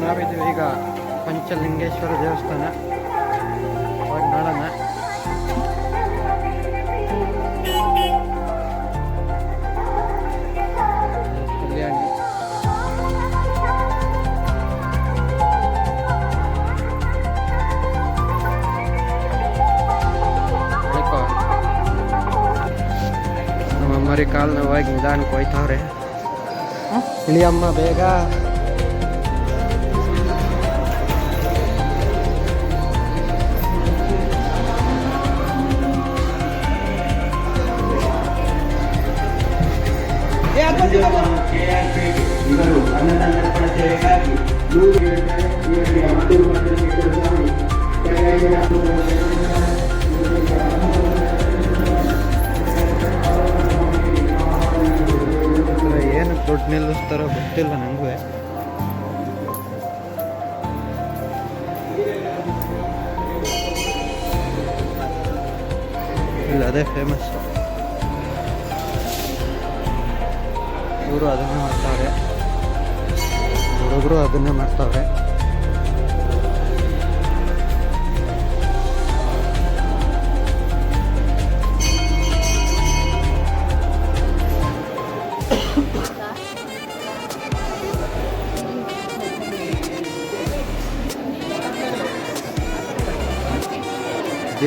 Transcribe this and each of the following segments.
ನಾವಿದ್ದೀವಿ ಈಗ ಪಂಚಲಿಂಗೇಶ್ವರ ದೇವಸ್ಥಾನ ಹೋಗಿ ನೋಡೋಣ. ಕಲ್ಯಾಣಿ ನಮ್ಮಮ್ಮರಿ ಕಾಲು ನೋವಾಗಿ ನಿಧಾನಕ್ಕೆ ಹೋಯ್ತವ್ರೆ. ಇಳಿಯಮ್ಮ ಬೇಗ. ಇವರು ಅನ್ನದಾನ ಸೇವೆಗಾಗಿ ಏನು ದುಡ್ಡು ನಿಲ್ಲಿಸ್ತಾರೋ ಗೊತ್ತಿಲ್ಲ ನನಗೂ. ಇಲ್ಲ ಅದೇ ಫೇಮಸ್. ಇವರು ಅದನ್ನೇ ಮಾಡ್ತಾವ್ರೆ, ಹುಡುಗರು ಅದನ್ನೇ ಮಾಡ್ತಾವ್ರೆ.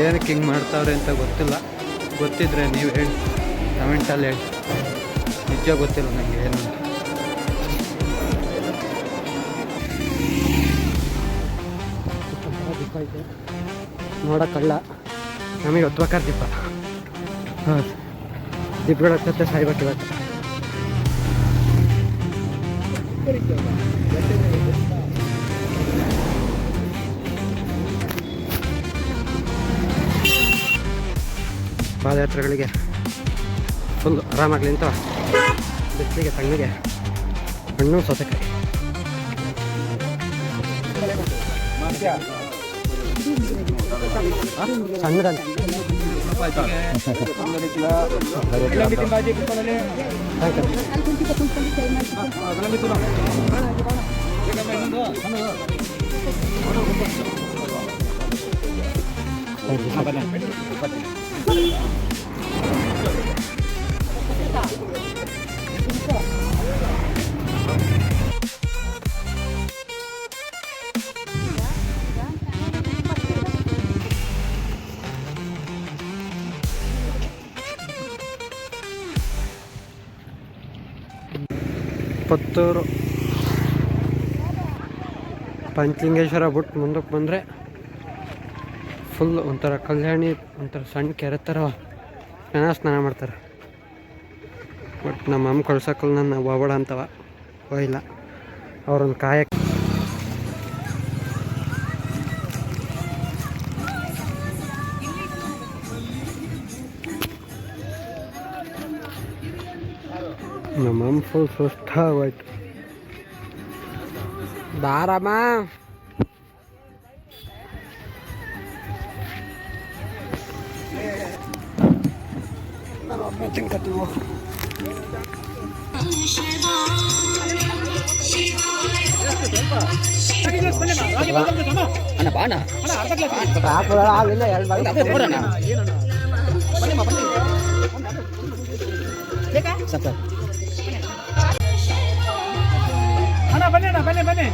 ಏನಕ್ಕೆ ಹಿಂಗೆ ಮಾಡ್ತಾವ್ರೆ ಅಂತ ಗೊತ್ತಿಲ್ಲ. ಗೊತ್ತಿದ್ರೆ ನೀವು ಹೇಳಿ, ಕಮೆಂಟಲ್ಲಿ ಹೇಳಿ. ನಿಜ ಗೊತ್ತಿಲ್ಲ ನನಗೆ ಏನು ಅಂತ. ದೀಪ ಐತೆ ನೋಡೋಕ್ಕಲ್ಲ, ನಮಗೆ ಹೊತ್ಬೇಕಾದ್ರೆ ದೀಪ. ಹಾಂ, ದೀಪಗಳ ಹಚ್ಚತ್ತೆ ಸಾಯ್ಬೇಕು ಇವತ್ತು. ಪಾದಯಾತ್ರೆಗಳಿಗೆ ಫುಲ್ ಆರಾಮಾಗಲಿ ಅಂತ ಬಿಸಿಲಿಗೆ ತಣ್ಣಗೆ ಹಣ್ಣು ಸೌತೆಕಾಯಿ. ಸಣ್ಣದಂತೆ ಪುತ್ತೂರು ಪಂಚಲಿಂಗೇಶ್ವರ ಬಿಟ್ಟು ಮುಂದಕ್ಕೆ ಬಂದರೆ ಫುಲ್ ಒಂಥರ ಕಲ್ಯಾಣಿ, ಒಂಥರ ಸಣ್ಣ ಕೆರೆ ಥರ ಚೆನ್ನಾಗಿ ಸ್ನಾನ ಮಾಡ್ತಾರೆ. ಬಟ್ ನಮ್ಮ ಅಮ್ಮ ಕಳ್ಸಕ್ಕಲ್ಲ, ನನ್ನ ಹೋಗ್ಬೇಡ ಅಂತವ ಹೋಗಿಲ್ಲ. ಅವ್ರೊಂದು ಕಾಯಕ್ಕೆ ನಮ್ಮ ಅಮ್ಮ ಫುಲ್ ಸುಸ್ತಾಗೋಯ್ತು. ಬಾರಮ್ಮ ತಿನ್ಕತ್ತೀವಿ. ಬನ್ನಿ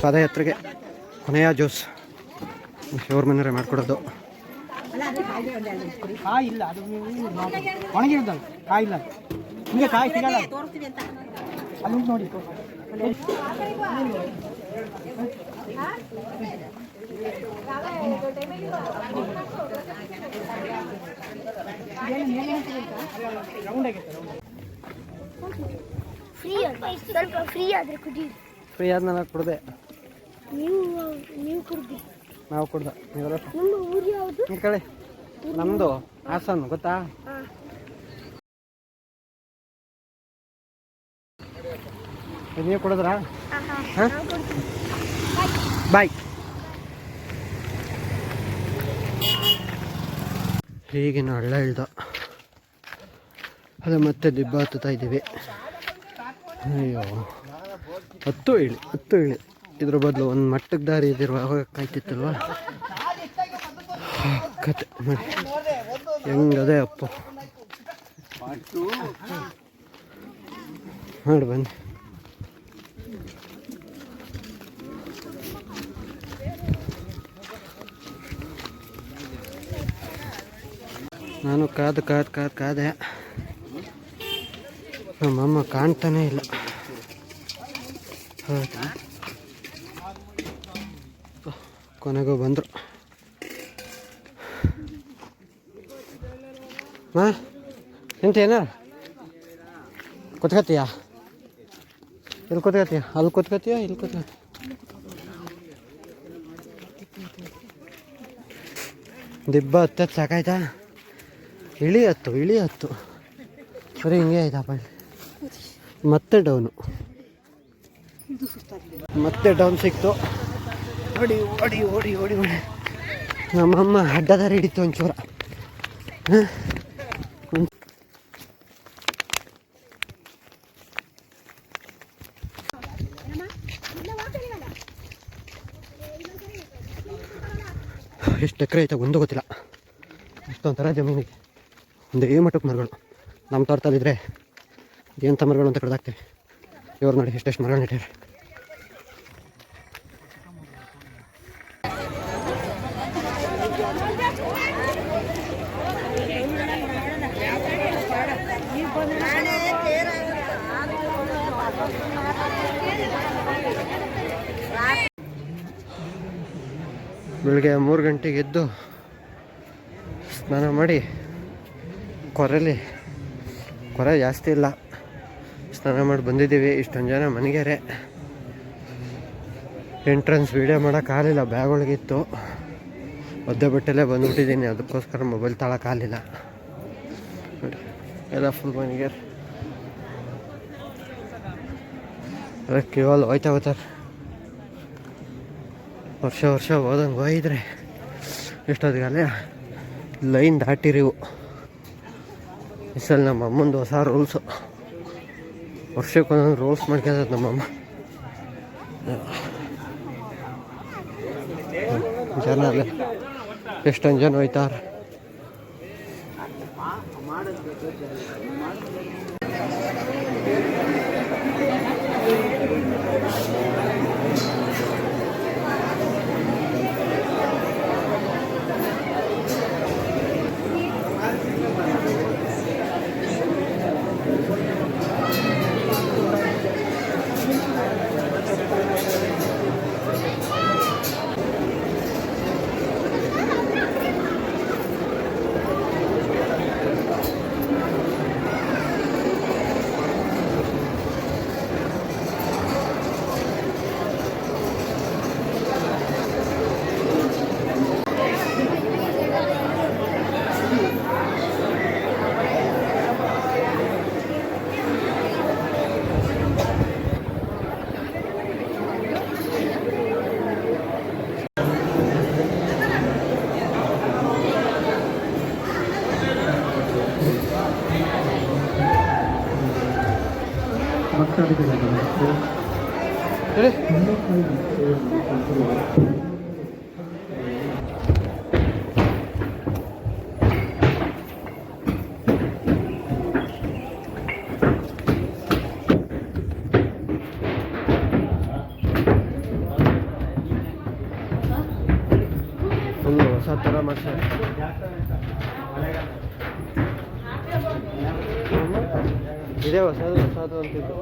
ಪಾದಯಾತ್ರೆಗೆ ಕೊನೆಯ ಜ್ಯೂಸ್ ಶಿವರ ಮನೆಯವ್ರೆ ಮಾಡಿಕೊಡೋದು. ಕಾಯಿ ಇಲ್ಲ, ಅದು ಒಣಗಿರೋದು ಕಾಯಿ ಇಲ್ಲ, ನಿಮಗೆ ಕಾಯಿ ಸಿಗಲ್ಲ ಅಲ್ಲಿ ನೋಡಿ. ಸ್ವಲ್ಪ ಫ್ರೀ ಆದ್ರೆ ಕುಡಿ. ಫ್ರೀ ಆದ್ಮೇಲೆ ಕುಡ್ದೆ. ನೀವು ಕುಡ್ದಿ? ನಾವು ಕುಡ್ದ. ನಿಮ್ಮ ಊರು ಯಾವುದು? ಈ ಕಡೆ ನಮ್ಮದು ಹಾಸನ, ಗೊತ್ತಾ? ನೀವು ಕುಡಿದ್ರಾ? ಬಾಯ್. ಈಗಿನ ಹಳ್ಳ ಇಳ್ದ ಅದು ಮತ್ತೆ ದಿಬ್ಬ ಹತ್ತುತ್ತಾ ಇದ್ದೀವಿ. ಅಯ್ಯೋ ಹತ್ತು ಇಳಿ ಇದ್ರ ಬದಲು ಒಂದು ಮಟ್ಟಕ್ಕೆ ದಾರಿ ಇದ್ದಿರುವ ಹೋಗೋಕ್ಕಾಯ್ತಿತ್ತಲ್ವ. ಕತೆ ಮಾಡಿ ಹೆಂಗದೆ ಅಪ್ಪ ಮಾಡಿ ಬನ್ನಿ. ನಾನು ಕಾದೆ ನಮ್ಮಮ್ಮ ಕಾಣ್ತಾನೇ ಇಲ್ಲ. ಹೌದು ಕೊನೆಗೂ ಬಂದರು. ಮಾ ಎಂತ ಏನಾರ ಕೂತ್ಕತ್ತೀಯಾ? ಇಲ್ಲಿ ಕೂತ್ಕತ್ತೀಯ? ಅಲ್ಲಿ ಕೂತ್ಕತ್ತೀಯ? ಇಲ್ಲಿ ಕೂತ್ಕತ್ತೀಯ? ದಿಬ್ಬ ಹತ್ತತ್ತು ಸಾಕಾಯ್ತಾ? ಇಳಿ ಹತ್ತು ಸರಿ ಹಿಂಗೆ ಆಯ್ತಪ್ಪ. ಮತ್ತೆ ಡೌನ್ ಸಿಕ್ತು. ಓಡಿ ನಮ್ಮಮ್ಮ ಅಡ್ಡದಾರಿ ಹಿಡಿತು ಒಂಚೂರ. ಎಷ್ಟು ಎಕರೆ ಐತೆ ಒಂದು ಗೊತ್ತಿಲ್ಲ. ಅಷ್ಟೊಂಥರ ಜಮೀನಿಗೆ ಒಂದೇ ಮಟ್ಟಕ್ಕೆ ಮರಗಳು. ನಮ್ಮ ತೋಟದಲ್ಲಿದ್ದರೆ ಎಂಥ ಮರಗಳು ಅಂತ ಕಡ್ದಾಕ್ತೀವಿ. ಇವ್ರು ನೋಡಿ ಎಷ್ಟೆಷ್ಟು ಮರಗಳು ನೆಟ್ಟಿದ್ದಾರೆ. ಬೆಳಗ್ಗೆ 3 ಗಂಟೆಗೆ ಎದ್ದು ಸ್ನಾನ ಮಾಡಿ ಕೊರೆ ಜಾಸ್ತಿ ಇಲ್ಲ ಸ್ನಾನ ಮಾಡಿ ಬಂದಿದ್ದೀವಿ. ಇಷ್ಟೊಂದು ಜನ ಮನೆಗೆರೆ. ಎಂಟ್ರೆನ್ಸ್ ವೀಡಿಯೋ ಮಾಡೋಕ್ಕಾಗಲಿಲ್ಲ, ಬ್ಯಾಗ್ ಒಳಗಿತ್ತು. ಒದ್ದೆ ಬಟ್ಟೆಲ್ಲೇ ಬಂದುಬಿಟ್ಟಿದ್ದೀನಿ, ಅದಕ್ಕೋಸ್ಕರ ಮೊಬೈಲ್ ತಗೊಳಕ್ಕಾಗಲಿಲ್ಲ. ನೋಡಿ ಎಲ್ಲ ಫುಲ್ ಮನೆಗೆರೆ. ಅದಕ್ಕೆ ಇವಾಗ ಹೋಗ್ತಾರೆ. ವರ್ಷ ಹೋದಂಗೆ ಹೋಗಿದ್ರೆ ಎಷ್ಟೊತ್ತಿಗಲ್ಲೇ ಲೈನ್ ದಾಟಿರಿವು. ಈ ಸಲ ನಮ್ಮ ಅಮ್ಮಂದು ಹೊಸ ರೂಲ್ಸು. ವರ್ಷಕ್ಕೊಂದೊಂದು ರೂಲ್ಸ್ ಮಾಡ್ಕೊಳ್ತದೆ ನಮ್ಮಮ್ಮ. ಜನ ಅಲ್ಲೇ ಎಷ್ಟೊಂದು ಜನ ಹೋಯ್ತಾರೆ. ಫುಲ್ಲು ಹೊಸ ಥರ ಮಾಡ್ತಾರೆ. ಇದೇ ಹೊಸದು ಅಂತಿತ್ತು.